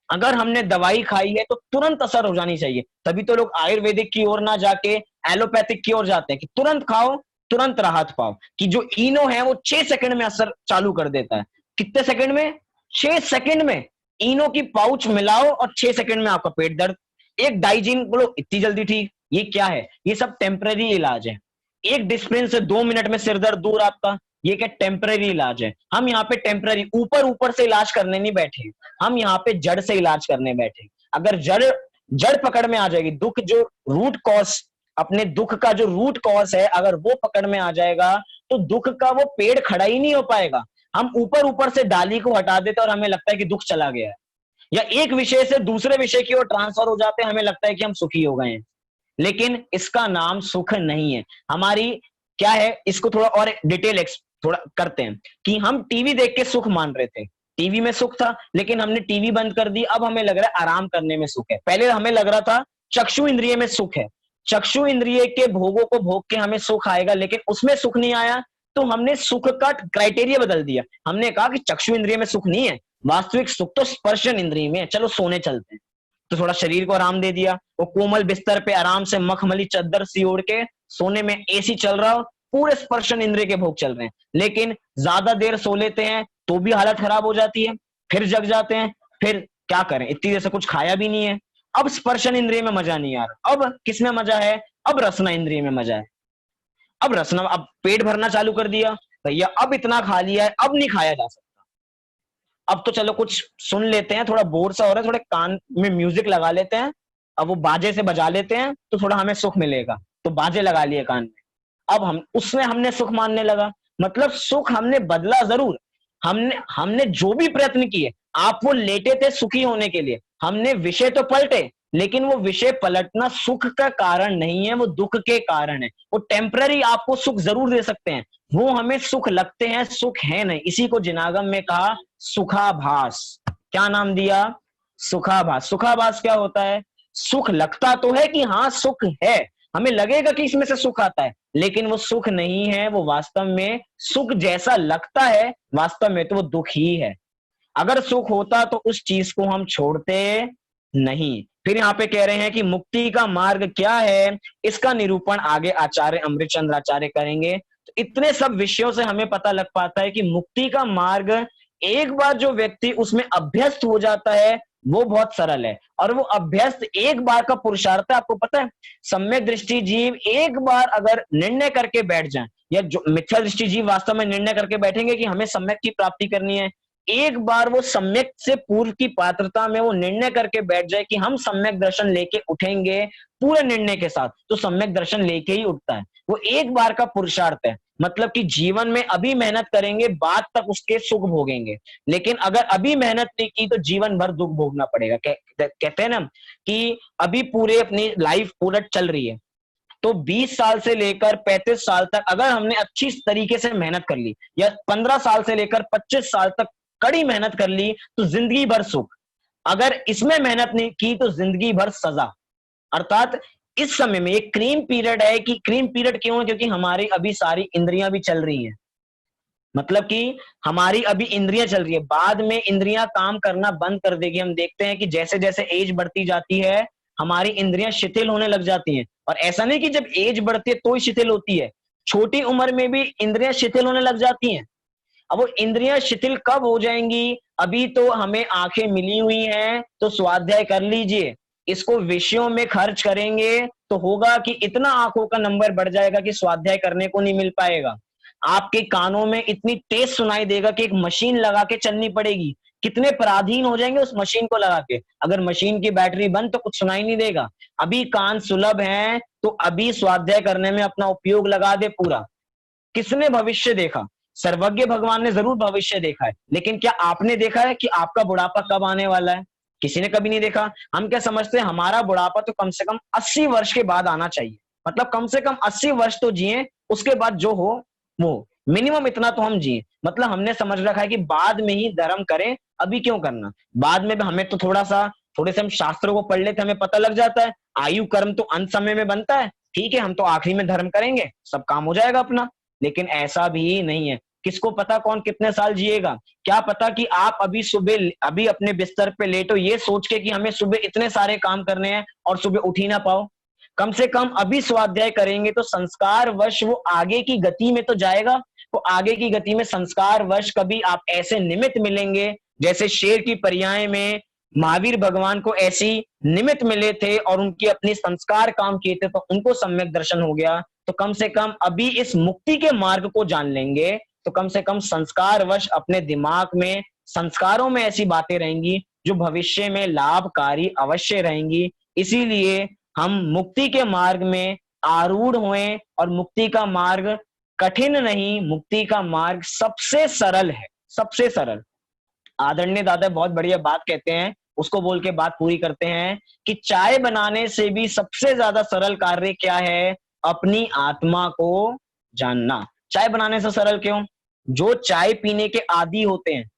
अगर हमने दवाई खाई है तो तुरंत असर हो जानी चाहिए। तभी तो लोग आयुर्वेदिक की ओर ना जाके एलोपैथिक की ओर जाते हैं कि तुरंत खाओ, तुरंत राहत पाओ। कि जो इनो है वो 6 सेकंड में असर चालू कर देता है। कितने सेकंड में? 6 सेकंड में इनो की पाउच मिलाओ और 6 सेकंड में आपका पेट दर्द। एक डाइजीन बोलो इतनी जल्दी ठीक। ये क्या है? ये सब टेम्पररी इलाज है। एक डिस्प्रिन से 2 मिनट में सिर दर्द दूर आपका, ये क्या टेम्पररी इलाज है? हम यहाँ पे टेम्पररी ऊपर ऊपर से इलाज करने नहीं बैठे, हम यहाँ पे जड़ से इलाज करने बैठे। अगर जड़ जड़ पकड़ में आ जाएगी, दुख जो रूट कॉज, अपने दुख का जो रूट कॉज है अगर वो पकड़ में आ जाएगा तो दुख का वो पेड़ खड़ा ही नहीं हो पाएगा। हम ऊपर ऊपर से डाली को हटा देते और हमें लगता है कि दुख चला गया है, या एक विषय से दूसरे विषय की ओर ट्रांसफर हो जाते हैं, हमें लगता है कि हम सुखी हो गए हैं। लेकिन इसका नाम सुख नहीं है। हमारी क्या है, इसको थोड़ा और डिटेल थोड़ा करते हैं कि हम टीवी देख के सुख मान रहे थे। टीवी में सुख था, लेकिन हमने टीवी बंद कर दी, अब हमें लग रहा है आराम करने में सुख है। पहले हमें लग रहा था चक्षु इंद्रिय में सुख है, चक्षु इंद्रिय के भोगों को भोग के हमें सुख आएगा, लेकिन उसमें सुख नहीं आया। तो हमने सुख का क्राइटेरिया बदल दिया। हमने कहा कि चक्षु इंद्रिय में सुख नहीं है, वास्तविक सुख तो स्पर्शन इंद्रिय में है, चलो सोने चलते हैं। तो थोड़ा शरीर को आराम दे दिया, वो कोमल बिस्तर पे आराम से मखमली चद्दर सी ओढ़ के सोने में एसी चल रहा हो, पूरे स्पर्शन इंद्रिय के भोग चल रहे हैं। लेकिन ज्यादा देर सो लेते हैं तो भी हालत खराब हो जाती है, फिर जग जाते हैं। फिर क्या करें, इतनी देर से कुछ खाया भी नहीं है। अब स्पर्शन इंद्रिय में मजा नहीं आ रहा, अब किसमें मजा है? अब रसना इंद्रिय में मजा है। अब रसना, अब पेट भरना चालू कर दिया भैया, अब इतना खा लिया है, अब नहीं खाया जा सकता। अब तो चलो कुछ सुन लेते हैं, थोड़ा बोर सा हो रहा है, थोड़े कान में म्यूजिक लगा लेते हैं, अब वो बाजे से बजा लेते हैं तो थोड़ा हमें सुख मिलेगा, तो बाजे लगा लिए कान में। अब हम उसमें हमने सुख मानने लगा। मतलब सुख हमने बदला जरूर, हमने हमने जो भी प्रयत्न किए, आप वो लेटे थे सुखी होने के लिए, हमने विषय तो पलटे, लेकिन वो विषय पलटना सुख का कारण नहीं है, वो दुख के कारण है। वो टेम्पररी आपको सुख जरूर दे सकते हैं, वो हमें सुख लगते हैं, सुख है नहीं। इसी को जिनागम में कहा सुखाभास। क्या नाम दिया? सुखाभास। सुखाभास क्या होता है? सुख लगता तो है कि हाँ सुख है, हमें लगेगा कि इसमें से सुख आता है, लेकिन वो सुख नहीं है। वो वास्तव में सुख जैसा लगता है, वास्तव में तो वो दुख ही है। अगर सुख होता तो उस चीज को हम छोड़ते नहीं। फिर यहाँ पे कह रहे हैं कि मुक्ति का मार्ग क्या है, इसका निरूपण आगे आचार्य अमृतचंद्र आचार्य करेंगे। तो इतने सब विषयों से हमें पता लग पाता है कि मुक्ति का मार्ग, एक बार जो व्यक्ति उसमें अभ्यस्त हो जाता है वो बहुत सरल है। और वो अभ्यस्त एक बार का पुरुषार्थ है। आपको पता है, सम्यक दृष्टि जीव एक बार अगर निर्णय करके बैठ जाए, या जो मिथ्या दृष्टि जीव वास्तव में निर्णय करके बैठेंगे कि हमें सम्यक की प्राप्ति करनी है, एक बार वो सम्यक से पूर्व की पात्रता में वो निर्णय करके बैठ जाए कि हम सम्यक दर्शन लेके उठेंगे पूरे निर्णय के साथ, तो सम्यक दर्शन लेके ही उठता है। वो एक बार का पुरुषार्थ है। मतलब कि जीवन में अभी मेहनत करेंगे, बाद तक उसके सुख भोगेंगे। लेकिन अगर अभी मेहनत नहीं की तो जीवन भर दुख भोगना पड़ेगा। कहते हैं ना कि अभी पूरे अपनी लाइफ पूरा चल रही है, तो 20 साल से लेकर 35 साल तक अगर हमने अच्छी तरीके से मेहनत कर ली, या 15 साल से लेकर 25 साल तक कड़ी मेहनत कर ली, तो जिंदगी भर सुख। अगर इसमें मेहनत नहीं की तो जिंदगी भर सजा। अर्थात इस समय में एक क्रीम पीरियड है। कि क्रीम पीरियड क्यों है? क्योंकि हमारी अभी सारी इंद्रियां भी चल रही हैं। मतलब कि हमारी अभी इंद्रियां चल रही है, बाद में इंद्रियां काम करना बंद कर देगी। हम देखते हैं कि जैसे जैसे एज बढ़ती जाती है हमारी इंद्रियां शिथिल होने लग जाती हैं। और ऐसा नहीं कि जब एज बढ़ती है तो ही शिथिल होती है, छोटी उम्र में भी इंद्रियां शिथिल होने लग जाती हैं। अब वो इंद्रियां शिथिल कब हो जाएंगी? अभी तो हमें आंखें मिली हुई हैं तो स्वाध्याय कर लीजिए, इसको विषयों में खर्च करेंगे तो होगा कि इतना आंखों का नंबर बढ़ जाएगा कि स्वाध्याय करने को नहीं मिल पाएगा। आपके कानों में इतनी तेज सुनाई देगा कि एक मशीन लगा के चलनी पड़ेगी। कितने पराधीन हो जाएंगे उस मशीन को लगा के। अगर मशीन की बैटरी बंद तो कुछ सुनाई नहीं देगा। अभी कान सुलभ हैं तो अभी स्वाध्याय करने में अपना उपयोग लगा दे पूरा। किसने भविष्य देखा? सर्वज्ञ भगवान ने जरूर भविष्य देखा है, लेकिन क्या आपने देखा है कि आपका बुढ़ापा कब आने वाला है? किसी ने कभी नहीं देखा। हम क्या समझते हैं हमारा बुढ़ापा तो कम से कम 80 वर्ष के बाद आना चाहिए, मतलब कम से कम 80 वर्ष तो जिए, उसके बाद जो हो वो मिनिमम इतना तो हम जिए। मतलब हमने समझ रखा है कि बाद में ही धर्म करें, अभी क्यों करना? बाद में हमें तो थोड़े से हम शास्त्रों को पढ़ लेते, हमें पता लग जाता है आयु कर्म तो अंत समय में बनता है। ठीक है, हम तो आखिरी में धर्म करेंगे, सब काम हो जाएगा अपना। लेकिन ऐसा भी नहीं है। किसको पता कौन कितने साल जिएगा? क्या पता कि आप अभी अपने बिस्तर पे लेटो ये सोच के कि हमें सुबह इतने सारे काम करने हैं और सुबह उठ ही ना पाओ। कम से कम अभी स्वाध्याय करेंगे तो संस्कार वश वो आगे की गति में तो जाएगा। वो आगे की गति में संस्कार वश कभी आप ऐसे निमित्त मिलेंगे जैसे शेर की पर्याय में महावीर भगवान को ऐसी निमित्त मिले थे और उनकी अपनी संस्कार काम किए थे तो उनको सम्यक दर्शन हो गया। तो कम से कम अभी इस मुक्ति के मार्ग को जान लेंगे तो कम से कम संस्कार वश अपने दिमाग में संस्कारों में ऐसी बातें रहेंगी जो भविष्य में लाभकारी अवश्य रहेंगी। इसीलिए हम मुक्ति के मार्ग में आरूढ़ हुए और मुक्ति का मार्ग कठिन नहीं, मुक्ति का मार्ग सबसे सरल है, सबसे सरल। आदरणीय दादा बहुत बढ़िया बात कहते हैं, उसको बोल के बात पूरी करते हैं कि चाय बनाने से भी सबसे ज्यादा सरल कार्य क्या है? अपनी आत्मा को जानना। चाय बनाने से सरल क्यों? जो चाय पीने के आदी होते हैं,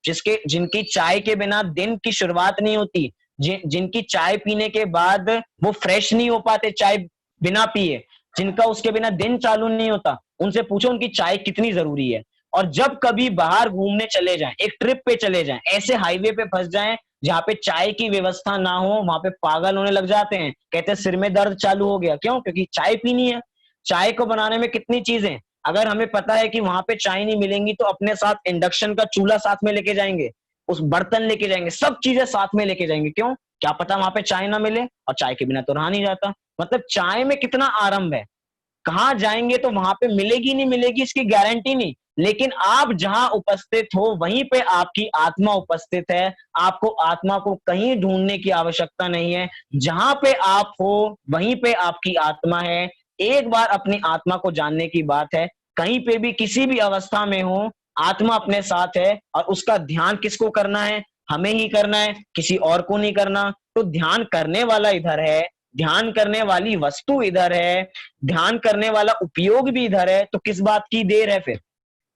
जिनकी चाय के बिना दिन की शुरुआत नहीं होती, जिनकी चाय पीने के बाद वो फ्रेश नहीं हो पाते चाय बिना पिए, जिनका उसके बिना दिन चालू नहीं होता, उनसे पूछो उनकी चाय कितनी जरूरी है। और जब कभी बाहर घूमने चले जाएं, एक ट्रिप पे चले जाएं, ऐसे हाईवे पे फंस जाएं जहां पे चाय की व्यवस्था ना हो, वहां पे पागल होने लग जाते हैं, कहते हैं सिर में दर्द चालू हो गया। क्यों? क्योंकि चाय पीनी है। चाय को बनाने में कितनी चीजें, अगर हमें पता है कि वहां पे चाय नहीं मिलेंगी तो अपने साथ इंडक्शन का चूल्हा साथ में लेके जाएंगे, उस बर्तन लेके जाएंगे, सब चीजें साथ में लेके जाएंगे। क्यों? क्या पता वहां पे चाय ना मिले, और चाय के बिना तो रहा नहीं जाता। मतलब चाय में कितना आरंभ है। कहाँ जाएंगे तो वहां पे मिलेगी नहीं मिलेगी इसकी गारंटी नहीं, लेकिन आप जहां उपस्थित हो वहीं पे आपकी आत्मा उपस्थित है। आपको आत्मा को कहीं ढूंढने की आवश्यकता नहीं है। जहां पे आप हो वहीं पे आपकी आत्मा है। एक बार अपनी आत्मा को जानने की बात है। कहीं पे भी किसी भी अवस्था में हो, आत्मा अपने साथ है और उसका ध्यान किसको करना है? हमें ही करना है, किसी और को नहीं करना। तो ध्यान करने वाला इधर है, ध्यान करने वाली वस्तु इधर है, ध्यान करने वाला उपयोग भी इधर है। तो किस बात की देर है फिर?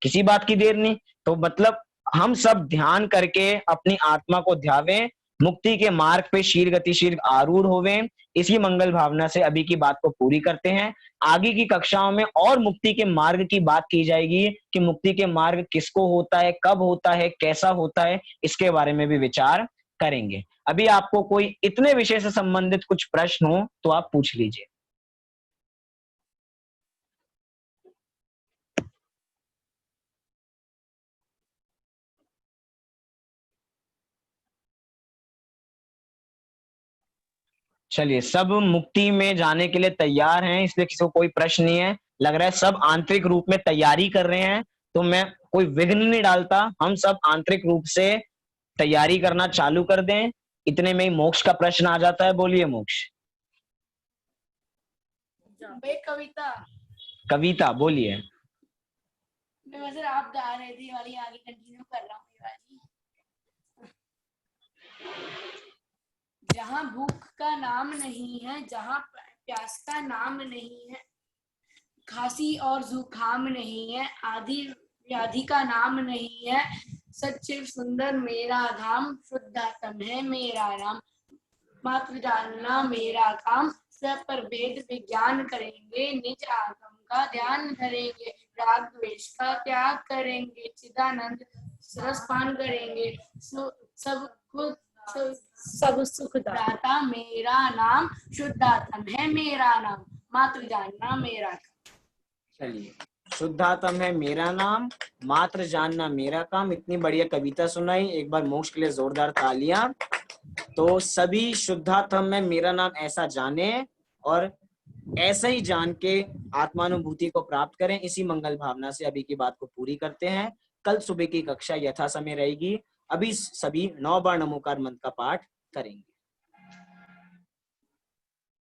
किसी बात की देर नहीं। तो मतलब हम सब ध्यान करके अपनी आत्मा को ध्यावें, मुक्ति के मार्ग पे शील गतिशील आरूढ़ होवें। इसी मंगल भावना से अभी की बात को पूरी करते हैं। आगे की कक्षाओं में और मुक्ति के मार्ग की बात की जाएगी कि मुक्ति के मार्ग किसको होता है, कब होता है, कैसा होता है, इसके बारे में भी विचार करेंगे। अभी आपको कोई इतने विषय से संबंधित कुछ प्रश्न हो तो आप पूछ लीजिए। चलिए, सब मुक्ति में जाने के लिए तैयार हैं, इसलिए किसी को कोई प्रश्न नहीं है। लग रहा है सब आंतरिक रूप में तैयारी कर रहे हैं, तो मैं कोई विघ्न नहीं डालता। हम सब आंतरिक रूप से तैयारी करना चालू कर दें। इतने में ही मोक्ष का प्रश्न आ जाता है। बोलिए मोक्ष। कविता कविता बोलिए। मैं वैसे आप गा रहे थे वाली आगे कंटिन्यू कर रहा हूँ। जहाँ भूख का नाम नहीं है, जहाँ प्यास का नाम नहीं है, खांसी और जुकाम नहीं है, आदि व्याधि का नाम नहीं है, सच्चिव सुंदर मेरा धाम, शुद्धात्म है मेरा नाम, मात्र जानना मेरा काम, सब पर वेद विज्ञान करेंगे, निज आत्म का ध्यान धरेंगे, राग द्वेष का त्याग करेंगे, चिदानंद रस पान करेंगे, सब सुख दाता मेरा नाम, शुद्धात्म है मेरा नाम, मात्र जानना मेरा काम। चलिए, शुद्धात्म है मेरा नाम, मात्र जानना मेरा काम। इतनी बढ़िया कविता सुनाई, एक बार मोक्ष के लिए जोरदार तालियां। तो सभी शुद्धात्म में मेरा नाम ऐसा जाने और ऐसा ही जान के आत्मानुभूति को प्राप्त करें। इसी मंगल भावना से अभी की बात को पूरी करते हैं। कल सुबह की कक्षा यथा समय रहेगी। अभी सभी 9 बार नमोकार मंत्र का पाठ करेंगे।